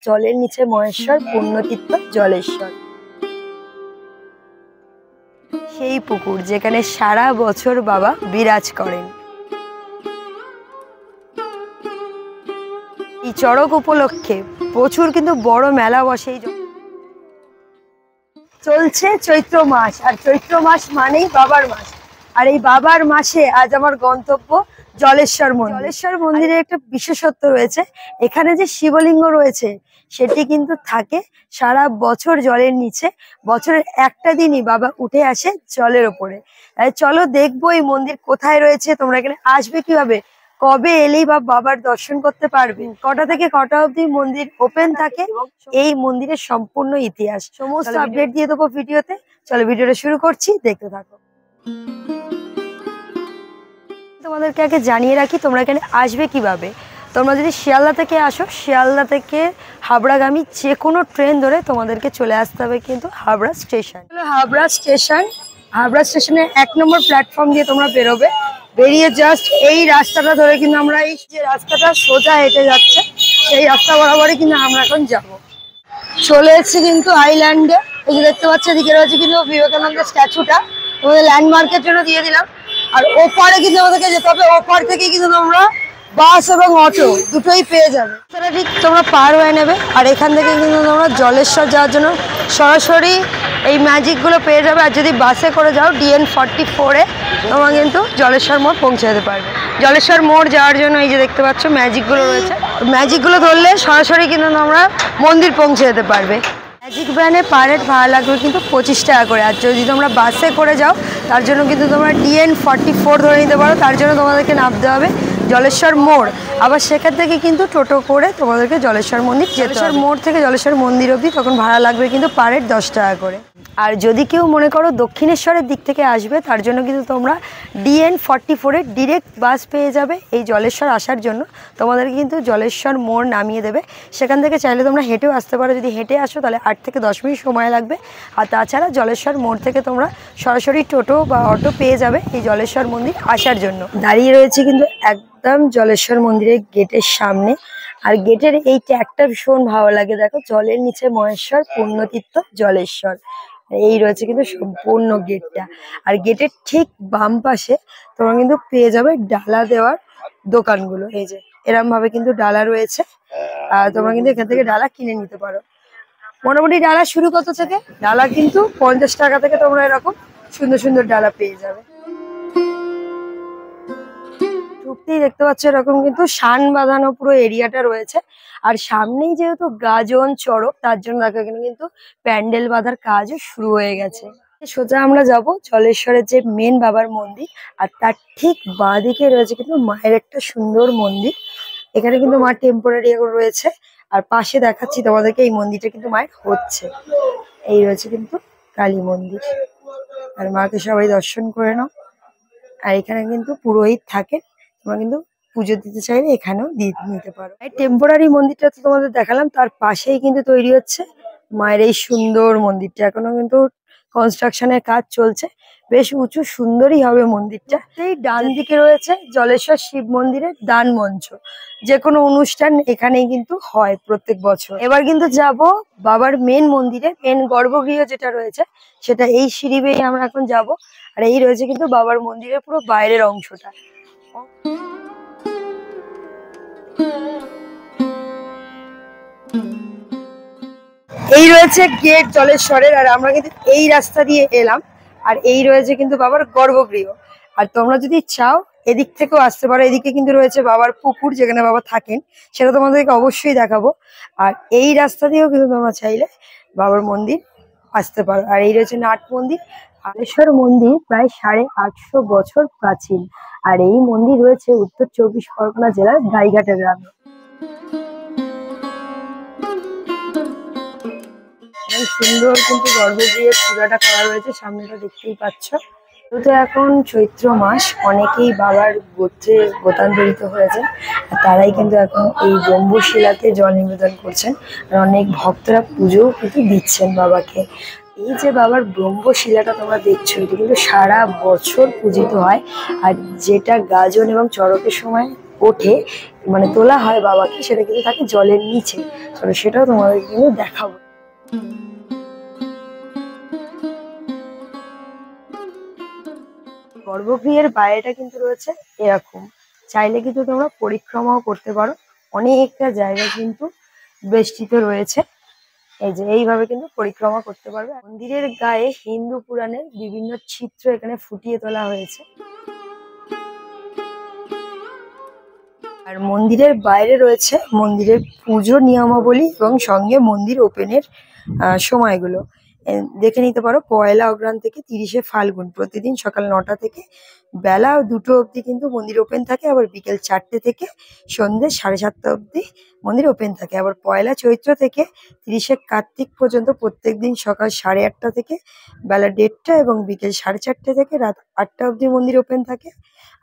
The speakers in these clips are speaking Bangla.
জলের নিচে মহেশ্বর, পুণ্যতীর্থ জলেশ্বর। সেই পুকুর যেখানে সারা বছর বাবা বিরাজ করেন। এই চড়ক উপলক্ষে প্রচুর কিন্তু বড় মেলা বসে। চলছে চৈত্র মাস, আর চৈত্র মাস মানেই বাবার মাস। আর এই বাবার মাসে আজ আমার গন্তব্য জলেশ্বর মন্দির। জলেশ্বর মন্দিরে একটা বিশেষত্ব রয়েছে, এখানে যে শিবলিঙ্গ রয়েছে সেটি কিন্তু থাকে সারা বছর জলের নিচে। বছরের একটা দিনই বাবা উঠে আসে জলের ওপরে। তাই চলো দেখবো এই মন্দির কোথায় রয়েছে, তোমরা এখানে আসবে কিভাবে, কবে এলেই বা বাবার দর্শন করতে পারবে, কটা থেকে কটা অবধি মন্দির ওপেন থাকে, এই মন্দিরের সম্পূর্ণ ইতিহাস সমস্ত আপডেট দিয়ে দেবো ভিডিওতে। চলো ভিডিওটা শুরু করছি, দেখতে থাকো। তোমাদেরকে আগে জানিয়ে রাখি তোমরা এখানে আসবে কিভাবে। তোমরা যদি শিয়ালদা থেকে আসো, শিয়ালদা থেকে হাবড়াগামী যে কোনো ট্রেন ধরে তোমাদেরকে চলে আসতে হবে কিন্তু হাবড়া স্টেশন। হাবড়া স্টেশন, হাবড়া স্টেশনের 1 নম্বর প্ল্যাটফর্ম দিয়ে তোমরা বেরোবে। বেরিয়ে জাস্ট এই রাস্তাটা ধরে কিন্তু আমরা, এই যে রাস্তাটা সোজা হেঁটে যাচ্ছে সেই রাস্তা বরাবরই কিন্তু আমরা এখন যাব। চলে এসেছি কিন্তু আইল্যান্ডে। এই যে দেখতে পাচ্ছি এদিকে রয়েছে কিন্তু বিবেকানন্দের স্ট্যাচুটা, তোমাদের ল্যান্ডমার্কের জন্য দিয়ে দিলাম। আর ওপারে কিন্তু আমাদেরকে যেতে হবে, ওপার থেকে কিন্তু তোমরা বাস এবং অটো দুটোই পেয়ে যাবে। সেটা ঠিক তোমরা পার হয়ে নেবে। আর এখান থেকে কিন্তু তোমরা জলেশ্বর যাওয়ার জন্য সরাসরি এই ম্যাজিকগুলো পেয়ে যাবে। আর যদি বাসে করে যাও DN 44-এ তোমরা কিন্তু জলেশ্বর মোড় পৌঁছে যেতে পারবে। জলেশ্বর মোড় যাওয়ার জন্য এই যে দেখতে পাচ্ছ ম্যাজিকগুলো রয়েছে, ম্যাজিকগুলো ধরলে সরাসরি কিন্তু তোমরা মন্দির পৌঁছে যেতে পারবে। ম্যাজিক ভ্যানে পার হেড ভাড়া লাগবে কিন্তু 25 টাকা করে। আর যদি তোমরা বাসে করে যাও তার জন্য কিন্তু তোমরা DN 44 ধরে নিতে পারো। তার জন্য তোমাদেরকে নামতে হবে জলেশ্বর মোড়। আবার সেখান থেকে কিন্তু টোটো করে তোমাদেরকে জলেশ্বর মন্দির যেতে হবে। মোড় থেকে জলেশ্বর মন্দির অবধি তখন ভাড়া লাগবে কিন্তু পার হেড 10 টাকা করে। আর যদি কেউ মনে করো দক্ষিণেশ্বরের দিক থেকে আসবে তার জন্য কিন্তু তোমরা DN 44-এ ডিরেক্ট বাস পেয়ে যাবে। এই জলেশ্বর আসার জন্য তোমাদেরকে কিন্তু জলেশ্বর মোড় নামিয়ে দেবে। সেখান থেকে চাইলে তোমরা হেঁটেও আসতে পারো। যদি হেঁটে আসো তাহলে 8 থেকে 10 মিনিট সময় লাগবে। আর তাছাড়া জলেশ্বর মোড় থেকে তোমরা সরাসরি টোটো বা অটো পেয়ে যাবে এই জলেশ্বর মন্দির আসার জন্য। দাঁড়িয়ে রয়েছে কিন্তু একদম জলেশ্বর মন্দিরের গেটের সামনে। আর গেটের এই ট্যাগটা ভীষণ ভালো লাগে, দেখো জলের নিচে মহেশ্বর, পুণ্যতীর্থ জলেশ্বর। এই রয়েছে কিন্তু সম্পূর্ণ গেটটা। আর গেটের ঠিক বাম পাশে তোমরা কিন্তু পেয়ে যাবে ডালা দেওয়ার দোকানগুলো। এই যে এরম ভাবে কিন্তু ডালা রয়েছে, আর তোমরা কিন্তু এখান থেকে ডালা কিনে নিতে পারো। মোটামুটি ডালা শুরু কত থেকে, ডালা কিন্তু 50 টাকা থেকে তোমরা এরকম সুন্দর সুন্দর ডালা পেয়ে যাবে। ঢুকতেই দেখতে পাচ্ছ এরকম কিন্তু শান বাঁধানো পুরো এরিয়াটা রয়েছে। আর সামনেই যেহেতু গাজন চড়ক তার জন্য দেখো এখানে কিন্তু প্যান্ডেল বাঁধার কাজও শুরু হয়ে গেছে। সোজা আমরা যাব জলেশ্বরের যে মেন বাবার মন্দির, আর তার ঠিক বাঁ দিকে রয়েছে কিন্তু মায়ের একটা সুন্দর মন্দির। এখানে কিন্তু মা টেম্পোরারি রয়েছে। আর পাশে দেখাচ্ছি তোমাদেরকে এই মন্দিরটা কিন্তু মায়ের হচ্ছে। এই রয়েছে কিন্তু কালী মন্দির। আর মাকে সবাই দর্শন করে নাও। আর এখানে কিন্তু পুরোহিত থাকে, তোমরা কিন্তু পুজো দিতে চাইলে এখানেও নিতে পারো। এই টেম্পোরারি মন্দিরটা তো তোমাদের দেখালাম, তার পাশেই কিন্তু তৈরি হচ্ছে মায়ের এই সুন্দর মন্দিরটা। এখনো কিন্তু কনস্ট্রাকশনের কাজ চলছে, বেশ উঁচু সুন্দরই হবে মন্দিরটা। এই ডান দিকে রয়েছে জলেশ্বর শিব মন্দিরের দান মঞ্চ। যে কোনো অনুষ্ঠান এখানেই কিন্তু হয় প্রত্যেক বছর। এবার কিন্তু যাব বাবার মেন মন্দিরে, মেন গর্ভগৃহ যেটা রয়েছে সেটা এই সিঁড়ি বেয়ে আমরা এখন যাব। আর এই রয়েছে কিন্তু বাবার মন্দিরের পুরো বাইরের অংশটা। এই রয়েছে গেট জলেশ্বরের। আর আমরা কিন্তু এই রাস্তা দিয়ে এলাম। আর এই রয়েছে কিন্তু বাবার গর্ভগৃহ। আর তোমরা যদি চাও এদিক থেকেও আসতে পারো। এদিকে কিন্তু রয়েছে বাবার পুকুর, যেখানে বাবা থাকেন, সেটা তোমাদেরকে অবশ্যই দেখাবো। আর এই রাস্তা দিয়েও কিন্তু তোমরা চাইলে বাবার মন্দির আসতে পারো। আর এই রয়েছে নাট মন্দির। জলেশ্বর মন্দির প্রায় 850 বছর প্রাচীন। আর এই মন্দির রয়েছে উত্তর 24 পরগনা জেলার গাইঘাটা গ্রামে। সুন্দর কিন্তু গর্ভগৃহের চূড়াটা করা রয়েছে, সামনেটা দেখতেই পাচ্ছ। তো এখন চৈত্র মাস, অনেকেই বাবার গোত্রে গোতান্তরিত হয়েছে। তারাই কিন্তু এখন এই ব্রহ্মশিলাতে জল নিবেদন করছেন। আর অনেক ভক্তরা পুজো কিন্তু দিচ্ছেন বাবাকে। এই যে বাবার ব্রহ্মশিলাটা তোমরা দেখছো, এটা কিন্তু সারা বছর পূজিত হয়। আর যেটা গাজন এবং চড়কের সময় ওঠে, মানে তোলা হয় বাবাকে, সেটা কিন্তু থাকে জলের নিচে। তো সেটাও তোমাদের কিন্তু দেখাবো। গর্ভগৃহের বাইরেটা কিন্তু রয়েছে এরকম, চাইলে কিন্তু তোমরা পরিক্রমাও করতে পারো। অনেকটা জায়গা কিন্তু বেষ্টিত রয়েছে, এই যে এইভাবে কিন্তু পরিক্রমা করতে পারবে। মন্দিরের গায়ে হিন্দু পুরাণের বিভিন্ন চিত্র এখানে ফুটিয়ে তোলা হয়েছে। আর মন্দিরের বাইরে রয়েছে মন্দিরের পুজোর নিয়মাবলী এবং সঙ্গে মন্দির ওপেনের সময়গুলো দেখে নিতে পারো। 1 অগ্রহায়ণ থেকে 30 ফাল্গুন প্রতিদিন সকাল 9টা থেকে বেলা 2টো অবধি কিন্তু মন্দির ওপেন থাকে। আবার বিকেল 4টে থেকে সন্ধ্যে 7:30 অবধি মন্দির ওপেন থাকে। আবার 1 চৈত্র থেকে 30 কার্তিক পর্যন্ত প্রত্যেকদিন সকাল 8:30 থেকে বেলা 1:30 এবং বিকেল 4:30 থেকে রাত 8টা অবধি মন্দির ওপেন থাকে।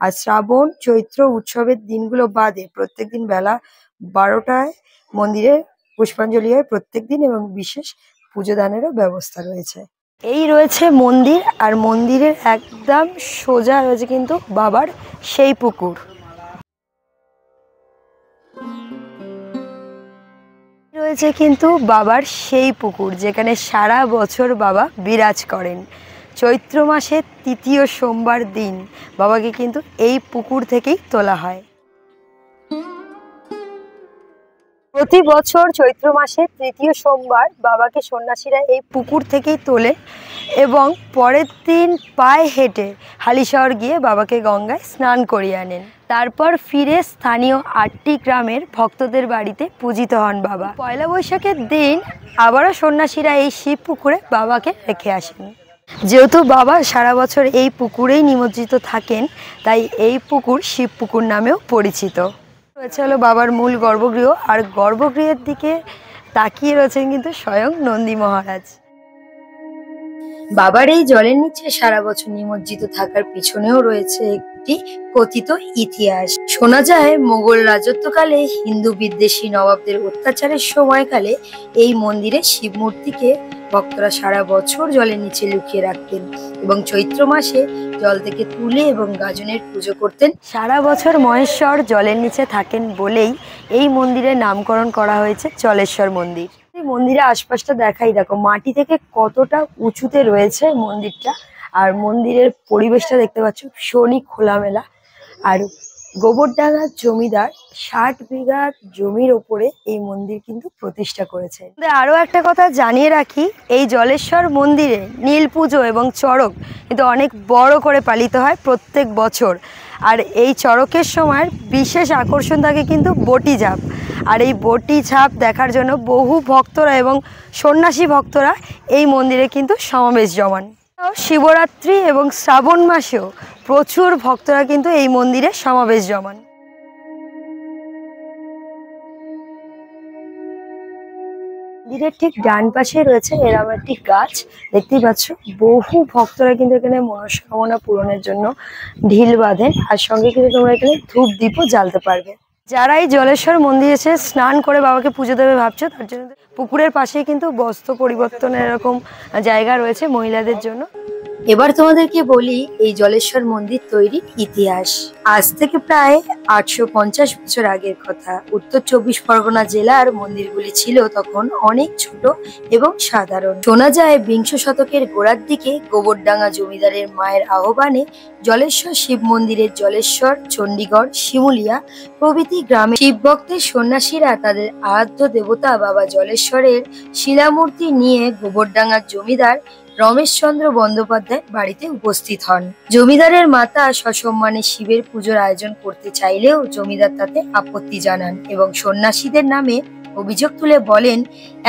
আর শ্রাবণ চৈত্র উৎসবের দিনগুলো বাদে প্রত্যেকদিন বেলা 12টায় মন্দিরে পুষ্পাঞ্জলি হয় প্রত্যেকদিন, এবং বিশেষ পুজো দানেরও ব্যবস্থা রয়েছে। এই রয়েছে মন্দির, আর মন্দিরের একদম সোজা রয়েছে কিন্তু বাবার সেই পুকুর। রয়েছে কিন্তু বাবার সেই পুকুর, যেখানে সারা বছর বাবা বিরাজ করেন। চৈত্র মাসের 3য় সোমবার দিন বাবাকে কিন্তু এই পুকুর থেকেই তোলা হয়। প্রতি বছর চৈত্র মাসের 3য় সোমবার বাবাকে সন্ন্যাসীরা এই পুকুর থেকেই তোলে এবং পরের দিন পায়ে হেঁটে হালিশহর গিয়ে বাবাকে গঙ্গায় স্নান করিয়ে আনেন। তারপর ফিরে স্থানীয় 8টি গ্রামের ভক্তদের বাড়িতে পূজিত হন বাবা। পয়লা বৈশাখের দিন আবারও সন্ন্যাসীরা এই শিব পুকুরে বাবাকে রেখে আসেন। যেহেতু বাবা সারা বছর এই পুকুরেই নিমজ্জিত থাকেন, তাই এই পুকুর শিব পুকুর নামেও পরিচিত। রয়েছে হলো বাবার মূল গর্ভগৃহ, আর গর্ভগৃহের দিকে তাকিয়ে রয়েছেন কিন্তু স্বয়ং নন্দী মহারাজ। বাবার এই জলের নিচে সারা বছর নিমজ্জিত থাকার পিছনেও রয়েছে একটি কথিত ইতিহাস। শোনা যায় মোগল রাজত্বকালে হিন্দু বিদ্বেষী নবাবদের অত্যাচারের সময়কালে এই মন্দিরে শিব মূর্তিকে ভক্তরা সারা বছর জলের নিচে লুকিয়ে রাখতেন এবং চৈত্র মাসে জল থেকে তুলে এবং গাজনের পুজো করতেন। সারা বছর মহেশ্বর জলের নিচে থাকেন বলেই এই মন্দিরের নামকরণ করা হয়েছে জলেশ্বর মন্দির। মন্দিরের আশপাশটা দেখাই, দেখো মাটি থেকে কতটা উঁচুতে রয়েছে মন্দিরটা, আর মন্দিরের পরিবেশটা দেখতে পাচ্ছ ভীষণই খোলামেলা। আর গোবরডাঙ্গার জমিদার 60 বিঘা জমির ওপরে এই মন্দির কিন্তু প্রতিষ্ঠা করেছেন। আরও একটা কথা জানিয়ে রাখি, এই জলেশ্বর মন্দিরে নীল পুজো এবং চড়ক কিন্তু অনেক বড় করে পালিত হয় প্রত্যেক বছর। আর এই চড়কের সময় বিশেষ আকর্ষণ থাকে কিন্তু বটি ঝাঁপ। আর এই বটি ঝাঁপ দেখার জন্য বহু ভক্তরা এবং সন্ন্যাসী ভক্তরা এই মন্দিরে কিন্তু সমাবেশ জমান। শিবরাত্রি এবং শ্রাবণ মাসেও প্রচুর ভক্তরা কিন্তু এই মন্দিরে সমাবেশ জমান। মন্দিরের ঠিক ডান পাশে রয়েছে এরকম একটি গাছ, দেখতেই পাচ্ছ। বহু ভক্তরা কিন্তু এখানে মনস্কামনা পূরণের জন্য ঢিল বাঁধেন, আর সঙ্গে কিন্তু তোমরা এখানে ধূপ দীপও জ্বালতে পারবে। যারা এই জলেশ্বর মন্দিরে এসে স্নান করে বাবাকে পুজো দেবে ভাবছো, তার জন্য পুকুরের পাশেই কিন্তু বস্ত্র পরিবর্তনের এরকম জায়গা রয়েছে মহিলাদের জন্য। এবার তোমাদেরকে বলি এই জলেশ্বর মন্দির তৈরির ইতিহাস। আজ থেকে প্রায় 850 বছর আগের কথা। উত্তর 24 পরগনা জেলার মন্দিরগুলি ছিল তখন অনেক ছোট এবং সাধারণ। শোনা যায় 20 শতকের গোড়ার দিকে গোবরডাঙ্গা জমিদারের মায়ের আহ্বানে জলেশ্বর শিব মন্দিরের জলেশ্বর, চণ্ডীগড়, শিমুলিয়া প্রভৃতি গ্রামে শিব ভক্তের সন্ন্যাসীরা তাদের আরাধ্য দেবতা বাবা জলেশ্বরের শিলামূর্তি নিয়ে গোবরডাঙ্গার জমিদার রমেশচন্দ্র বন্দ্যোপাধ্যায় বাড়িতে উপস্থিত হন। জমিদারের মাতা সসম্মানে শিবের পুজোর আয়োজন করতে চাইলেও জমিদার তাতে আপত্তি জানান এবং সন্ন্যাসীদের নামে অভিযোগ তুলে বলেন,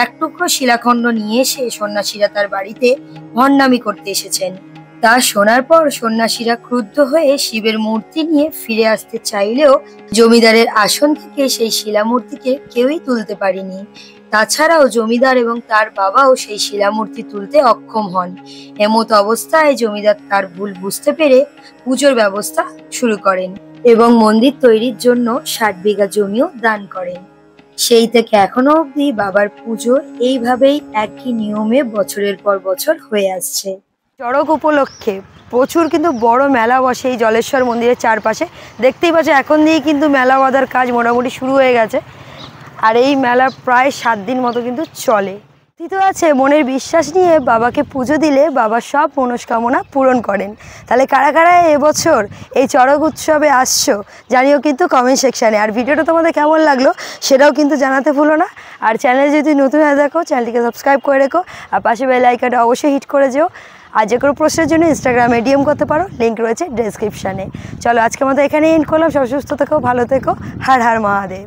এক টুকরো শিলাখণ্ড নিয়ে এসে সন্ন্যাসীরা তার বাড়িতে ভণ্ডামি করতে এসেছেন। তা শোনার পর সন্ন্যাসীরা ক্রুদ্ধ হয়ে শিবের মূর্তি নিয়ে ফিরে আসতে চাইলেও জমিদারের আসন থেকে সেই শিলামূর্তিকে কেউই তুলতে পারেনি। তাছাড়াও জমিদার এবং তার বাবাও সেই শিলামূর্তি তুলতে অক্ষম হন। এমত অবস্থায় জমিদার তার ভুল বুঝতে পেরে পুজোর ব্যবস্থা শুরু করেন এবং মন্দির তৈরির জন্য 60 বিঘা জমিও দান করেন। সেই থেকে এখনো অবধি বাবার পুজো এইভাবেই একই নিয়মে বছরের পর বছর হয়ে আসছে। চড়ক উপলক্ষে প্রচুর কিন্তু বড় মেলা বসে এই জলেশ্বর মন্দিরের চারপাশে। দেখতেই পাচ্ছ এখন দিয়েই কিন্তু মেলা বাঁধার কাজ মোটামুটি শুরু হয়ে গেছে। আর এই মেলা প্রায় 7 দিন মতো কিন্তু চলে। কথিত আছে মনের বিশ্বাস নিয়ে বাবাকে পুজো দিলে বাবা সব মনস্কামনা পূরণ করেন। তাহলে কারা কারা এবছর এই চড়ক উৎসবে আসছো জানিও কিন্তু কমেন্ট সেকশানে। আর ভিডিওটা তোমাদের কেমন লাগলো সেটাও কিন্তু জানাতে ভুলো না। আর চ্যানেলে যদি নতুন হয়ে দেখো চ্যানেলটিকে সাবস্ক্রাইব করে রেখো, আর পাশে বেল আইকনটা অবশ্যই হিট করে যেও। আর যে কোনো প্রশ্নের জন্য ইনস্টাগ্রামে ডিএম করতে পারো, লিঙ্ক রয়েছে ডেসক্রিপশানে। চলো আজকে আমাদের এখানে এন্ড করলাম। সব সুস্থ থেকো, ভালো থেকো, হর হর মহাদেব।